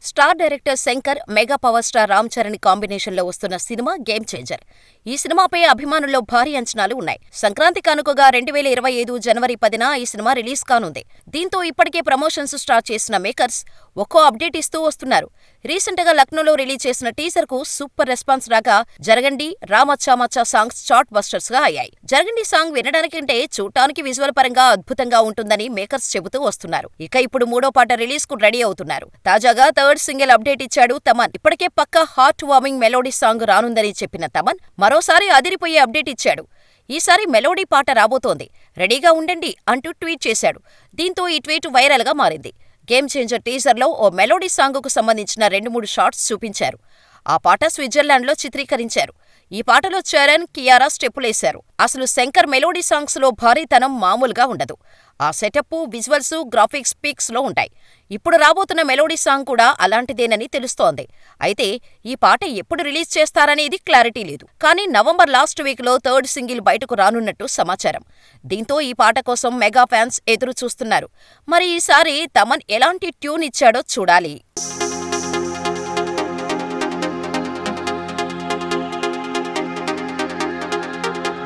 Star director Shankar, mega power star Ram Charan కాంబినేషన్లో వస్తున్న cinema game changer. ఈ సినిమాపై అభిమానుల్లో భారీ అంచనాలు ఉన్నాయి. సంక్రాంతి కానుకగా 2025 జనవరి 10న ఈ సినిమా రిలీజ్ కానుంది. దీంతో ఇప్పటికే ప్రమోషన్స్ స్టార్ట్ చేసిన మేకర్స్ ఒక్కో అప్డేట్ ఇస్తూ వస్తున్నారు. రీసెంట్ గా లక్నోలో రిలీజ్ చేసిన టీజర్ కు సూపర్ రెస్పాన్స్ రాగా, జరగండి, రామచ్చా మచ్చా సాంగ్స్ చార్ట్ బస్టర్స్ గా అయ్యాయి. జరగండి సాంగ్ వినడానికంటే చూడటానికి విజువల్ పరంగా అద్భుతంగా ఉంటుందని మేకర్స్ చెబుతూ వస్తున్నారు. ఇక ఇప్పుడు మూడో పాట రిలీజ్ కు రెడీ అవుతున్నారు. తాజాగా థర్డ్ సింగిల్ అప్డేట్ ఇచ్చాడు తమన్. ఇప్పటికే పక్కా హార్ట్ వార్మింగ్ మెలోడీ సాంగ్ రానుందని చెప్పిన తమన్ మరోసారి అదిరిపోయే అప్డేట్ ఇచ్చాడు. ఈసారి మెలోడీ పాట రాబోతోంది, రెడీగా ఉండండి అంటూ ట్వీట్ చేశాడు. దీంతో ఈ ట్వీట్ వైరల్ గా మారింది. గేమ్ చేంజర్ టీజర్లో ఓ మెలోడీ సాంగుకు సంబంధించిన 2-3 షాట్స్ చూపించారు. ఆ పాట స్విట్జర్లాండ్లో చిత్రీకరించారు. ఈ పాటలో చరణ్, కియారా స్టెప్పులేశారు. అసలు శంకర్ మెలోడీ సాంగ్స్ లో భారీతనం మామూలుగా ఉండదు. ఆ సెటప్, విజువల్స్, గ్రాఫిక్స్ పీక్స్ లో ఉంటాయి. ఇప్పుడు రాబోతున్న మెలోడీ సాంగ్ కూడా అలాంటిదేనని తెలుస్తోంది. అయితే ఈ పాట ఎప్పుడు రిలీజ్ చేస్తారనేది క్లారిటీ లేదు. కానీ నవంబర్ లాస్ట్ వీక్ లో థర్డ్ సింగిల్ బయటకు రానున్నట్టు సమాచారం. దీంతో ఈ పాట కోసం మెగా ఫ్యాన్స్ ఎదురు చూస్తున్నారు. మరి ఈసారి తమన్ ఎలాంటి ట్యూన్ ఇచ్చాడో చూడాలి.